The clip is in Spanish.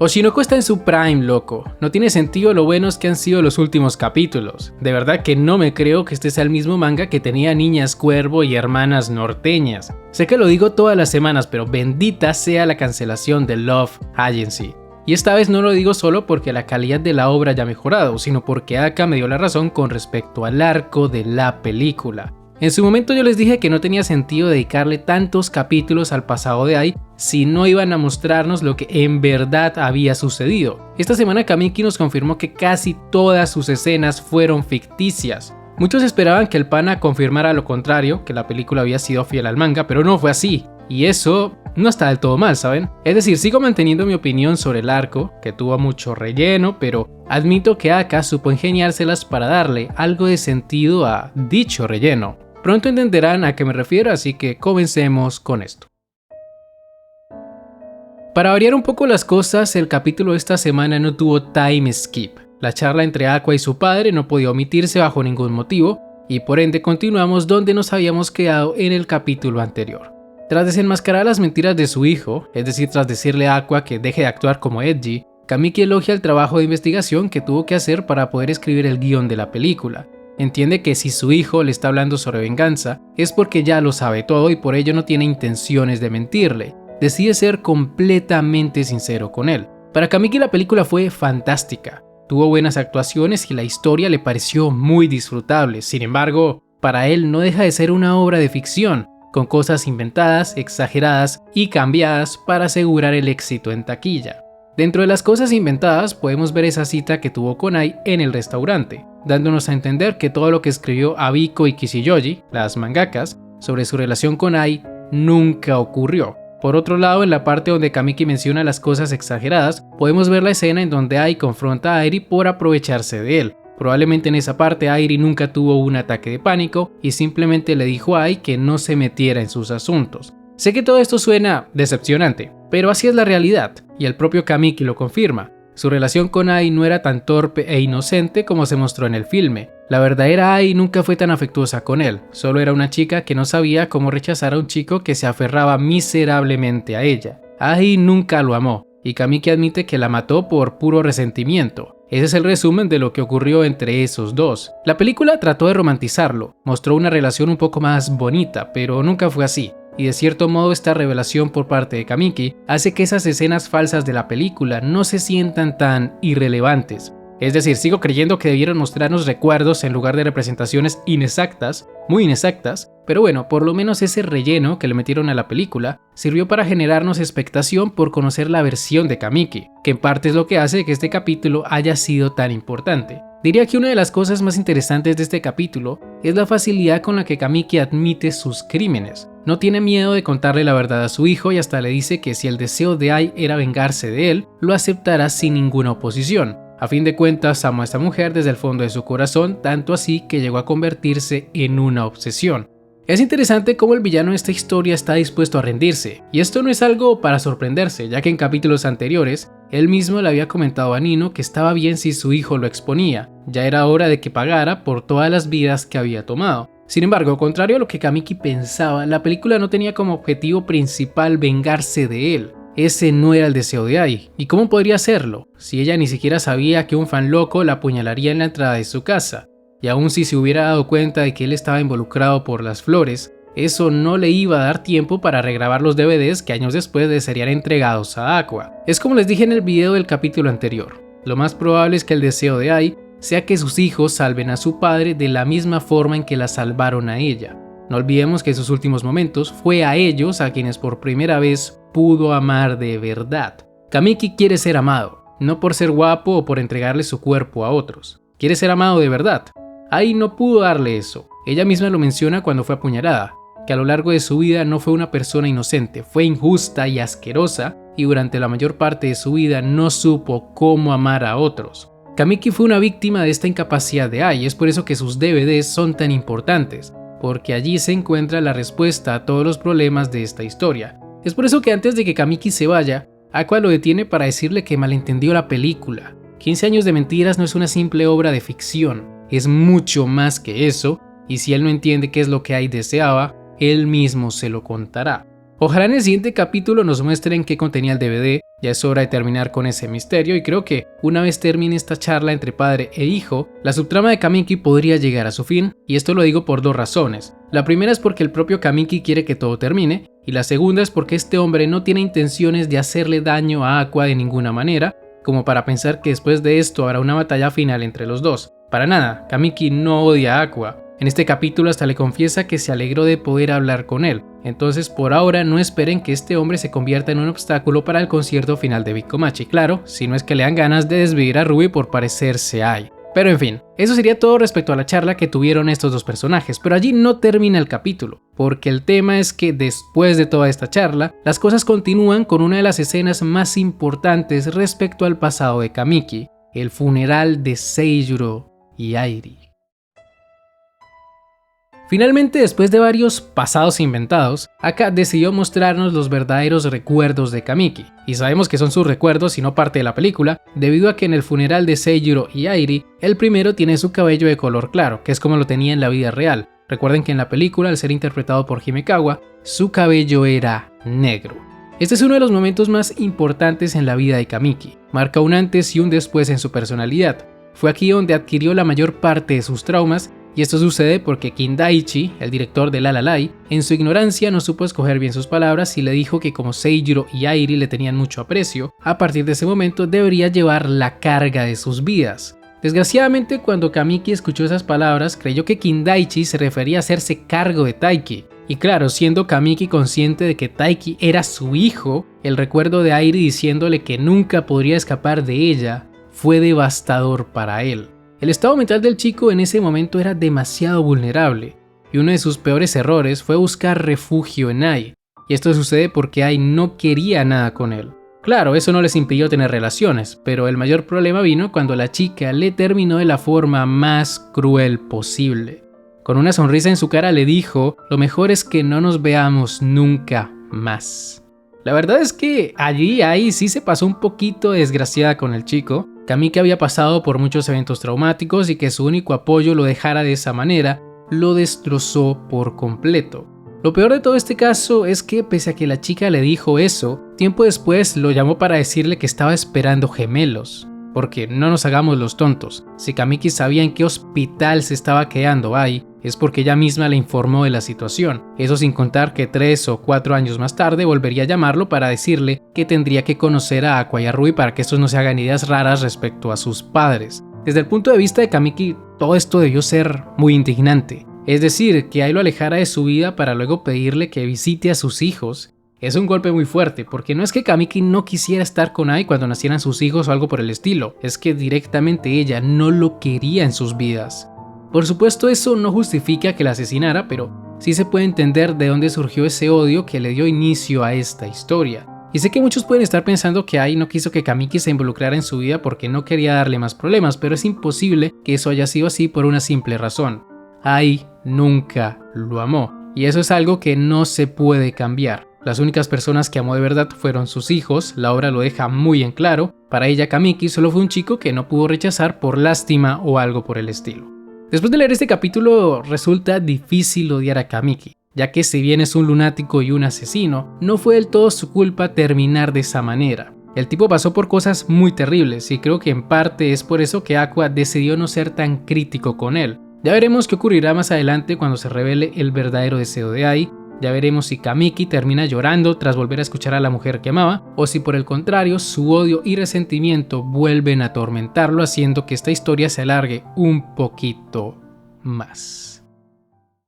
Oshinoko está en su prime, loco. No tiene sentido lo buenos que han sido los últimos capítulos. De verdad que no me creo que este sea el mismo manga que tenía niñas cuervo y hermanas norteñas. Sé que lo digo todas las semanas, pero bendita sea la cancelación de Love Agency. Y esta vez no lo digo solo porque la calidad de la obra haya mejorado, sino porque Aka me dio la razón con respecto al arco de la película. En su momento yo les dije que no tenía sentido dedicarle tantos capítulos al pasado de Ai si no iban a mostrarnos lo que en verdad había sucedido. Esta semana Kamiki nos confirmó que casi todas sus escenas fueron ficticias. Muchos esperaban que el pana confirmara lo contrario, que la película había sido fiel al manga, pero no fue así. Y eso no está del todo mal, ¿saben? Es decir, sigo manteniendo mi opinión sobre el arco, que tuvo mucho relleno, pero admito que Aka supo ingeniárselas para darle algo de sentido a dicho relleno. Pronto entenderán a qué me refiero, así que comencemos con esto. Para variar un poco las cosas, el capítulo de esta semana no tuvo time skip. La charla entre Aqua y su padre no podía omitirse bajo ningún motivo, y por ende continuamos donde nos habíamos quedado en el capítulo anterior. Tras desenmascarar las mentiras de su hijo, es decir, tras decirle a Aqua que deje de actuar como edgy, Kamiki elogia el trabajo de investigación que tuvo que hacer para poder escribir el guión de la película. Entiende que si su hijo le está hablando sobre venganza, es porque ya lo sabe todo y por ello no tiene intenciones de mentirle. Decide ser completamente sincero con él. Para Kamiki la película fue fantástica. Tuvo buenas actuaciones y la historia le pareció muy disfrutable. Sin embargo, para él no deja de ser una obra de ficción, con cosas inventadas, exageradas y cambiadas para asegurar el éxito en taquilla. Dentro de las cosas inventadas podemos ver esa cita que tuvo con Ai en el restaurante, dándonos a entender que todo lo que escribió Abiko y Kishiyoji, las mangakas, sobre su relación con Ai nunca ocurrió. Por otro lado, en la parte donde Kamiki menciona las cosas exageradas, podemos ver la escena en donde Ai confronta a Airi por aprovecharse de él. Probablemente en esa parte Airi nunca tuvo un ataque de pánico y simplemente le dijo a Ai que no se metiera en sus asuntos. Sé que todo esto suena decepcionante, pero así es la realidad, y el propio Kamiki lo confirma. Su relación con Ai no era tan torpe e inocente como se mostró en el filme. La verdadera Ai nunca fue tan afectuosa con él, solo era una chica que no sabía cómo rechazar a un chico que se aferraba miserablemente a ella. Ai nunca lo amó, y Kamiki admite que la mató por puro resentimiento. Ese es el resumen de lo que ocurrió entre esos dos. La película trató de romantizarlo, mostró una relación un poco más bonita, pero nunca fue así. Y de cierto modo esta revelación por parte de Kamiki hace que esas escenas falsas de la película no se sientan tan irrelevantes. Es decir, sigo creyendo que debieron mostrarnos recuerdos en lugar de representaciones inexactas, muy inexactas, pero bueno, por lo menos ese relleno que le metieron a la película sirvió para generarnos expectación por conocer la versión de Kamiki, que en parte es lo que hace que este capítulo haya sido tan importante. Diría que una de las cosas más interesantes de este capítulo es la facilidad con la que Kamiki admite sus crímenes. No tiene miedo de contarle la verdad a su hijo y hasta le dice que si el deseo de Ai era vengarse de él, lo aceptará sin ninguna oposición. A fin de cuentas, amó a esta mujer desde el fondo de su corazón, tanto así que llegó a convertirse en una obsesión. Es interesante cómo el villano de esta historia está dispuesto a rendirse, y esto no es algo para sorprenderse, ya que en capítulos anteriores, él mismo le había comentado a Nino que estaba bien si su hijo lo exponía, ya era hora de que pagara por todas las vidas que había tomado. Sin embargo, contrario a lo que Kamiki pensaba, la película no tenía como objetivo principal vengarse de él. Ese no era el deseo de Ai. ¿Y cómo podría hacerlo? Si ella ni siquiera sabía que un fan loco la apuñalaría en la entrada de su casa. Y aun si se hubiera dado cuenta de que él estaba involucrado por las flores, eso no le iba a dar tiempo para regrabar los DVDs que años después le serían entregados a Aqua. Es como les dije en el video del capítulo anterior. Lo más probable es que el deseo de Ai sea que sus hijos salven a su padre de la misma forma en que la salvaron a ella. No olvidemos que en sus últimos momentos fue a ellos a quienes por primera vez pudo amar de verdad. Kamiki quiere ser amado, no por ser guapo o por entregarle su cuerpo a otros. Quiere ser amado de verdad. Ai no pudo darle eso. Ella misma lo menciona cuando fue apuñalada, que a lo largo de su vida no fue una persona inocente, fue injusta y asquerosa y durante la mayor parte de su vida no supo cómo amar a otros. Kamiki fue una víctima de esta incapacidad de Ai, es por eso que sus DVDs son tan importantes, porque allí se encuentra la respuesta a todos los problemas de esta historia. Es por eso que antes de que Kamiki se vaya, Aqua lo detiene para decirle que malentendió la película. 15 años de mentiras no es una simple obra de ficción, es mucho más que eso, y si él no entiende qué es lo que Ai deseaba, él mismo se lo contará. Ojalá en el siguiente capítulo nos muestren qué contenía el DVD Ya es hora de terminar con ese misterio y creo que una vez termine esta charla entre padre e hijo, la subtrama de Kamiki podría llegar a su fin, y esto lo digo por dos razones. La primera es porque el propio Kamiki quiere que todo termine, y la segunda es porque este hombre no tiene intenciones de hacerle daño a Aqua de ninguna manera, como para pensar que después de esto habrá una batalla final entre los dos. Para nada, Kamiki no odia a Aqua. En este capítulo hasta le confiesa que se alegró de poder hablar con él, entonces por ahora no esperen que este hombre se convierta en un obstáculo para el concierto final de Big Komachi, claro, si no es que le dan ganas de desvivir a Ruby por parecerse a Ai. Pero en fin, eso sería todo respecto a la charla que tuvieron estos dos personajes, pero allí no termina el capítulo, porque el tema es que después de toda esta charla, las cosas continúan con una de las escenas más importantes respecto al pasado de Kamiki, el funeral de Seijuro y Airi. Finalmente, después de varios pasados inventados, Aka decidió mostrarnos los verdaderos recuerdos de Kamiki, y sabemos que son sus recuerdos y no parte de la película, debido a que en el funeral de Seijuro y Airi, el primero tiene su cabello de color claro, que es como lo tenía en la vida real. Recuerden que en la película, al ser interpretado por Himekawa, su cabello era negro. Este es uno de los momentos más importantes en la vida de Kamiki, marca un antes y un después en su personalidad. Fue aquí donde adquirió la mayor parte de sus traumas, y esto sucede porque Kindaichi, el director de Lalai, en su ignorancia no supo escoger bien sus palabras y le dijo que como Seijuro y Airi le tenían mucho aprecio, a partir de ese momento debería llevar la carga de sus vidas. Desgraciadamente, cuando Kamiki escuchó esas palabras, creyó que Kindaichi se refería a hacerse cargo de Taiki. Y claro, siendo Kamiki consciente de que Taiki era su hijo, el recuerdo de Airi diciéndole que nunca podría escapar de ella fue devastador para él. El estado mental del chico en ese momento era demasiado vulnerable, y uno de sus peores errores fue buscar refugio en Ai, y esto sucede porque Ai no quería nada con él. Claro, eso no les impidió tener relaciones, pero el mayor problema vino cuando la chica le terminó de la forma más cruel posible. Con una sonrisa en su cara le dijo, lo mejor es que no nos veamos nunca más. La verdad es que allí Ai sí se pasó un poquito desgraciada con el chico. Kamiki había pasado por muchos eventos traumáticos y que su único apoyo lo dejara de esa manera, lo destrozó por completo. Lo peor de todo este caso es que pese a que la chica le dijo eso, tiempo después lo llamó para decirle que estaba esperando gemelos. Porque no nos hagamos los tontos, si Kamiki sabía en qué hospital se estaba quedando Ai, es porque ella misma le informó de la situación, eso sin contar que 3 o 4 años más tarde volvería a llamarlo para decirle que tendría que conocer a Aqua y a Ruby para que estos no se hagan ideas raras respecto a sus padres. Desde el punto de vista de Kamiki, todo esto debió ser muy indignante, es decir, que Ai lo alejara de su vida para luego pedirle que visite a sus hijos. Es un golpe muy fuerte, porque no es que Kamiki no quisiera estar con Ai cuando nacieran sus hijos o algo por el estilo, es que directamente ella no lo quería en sus vidas. Por supuesto, eso no justifica que la asesinara, pero sí se puede entender de dónde surgió ese odio que le dio inicio a esta historia. Y sé que muchos pueden estar pensando que Ai no quiso que Kamiki se involucrara en su vida porque no quería darle más problemas, pero es imposible que eso haya sido así por una simple razón. Ai nunca lo amó, y eso es algo que no se puede cambiar. Las únicas personas que amó de verdad fueron sus hijos, la obra lo deja muy en claro. Para ella, Kamiki solo fue un chico que no pudo rechazar por lástima o algo por el estilo. Después de leer este capítulo, resulta difícil odiar a Kamiki, ya que si bien es un lunático y un asesino, no fue del todo su culpa terminar de esa manera. El tipo pasó por cosas muy terribles y creo que en parte es por eso que Aqua decidió no ser tan crítico con él. Ya veremos qué ocurrirá más adelante cuando se revele el verdadero deseo de Ai. Ya veremos si Kamiki termina llorando tras volver a escuchar a la mujer que amaba, o si por el contrario su odio y resentimiento vuelven a atormentarlo, haciendo que esta historia se alargue un poquito más.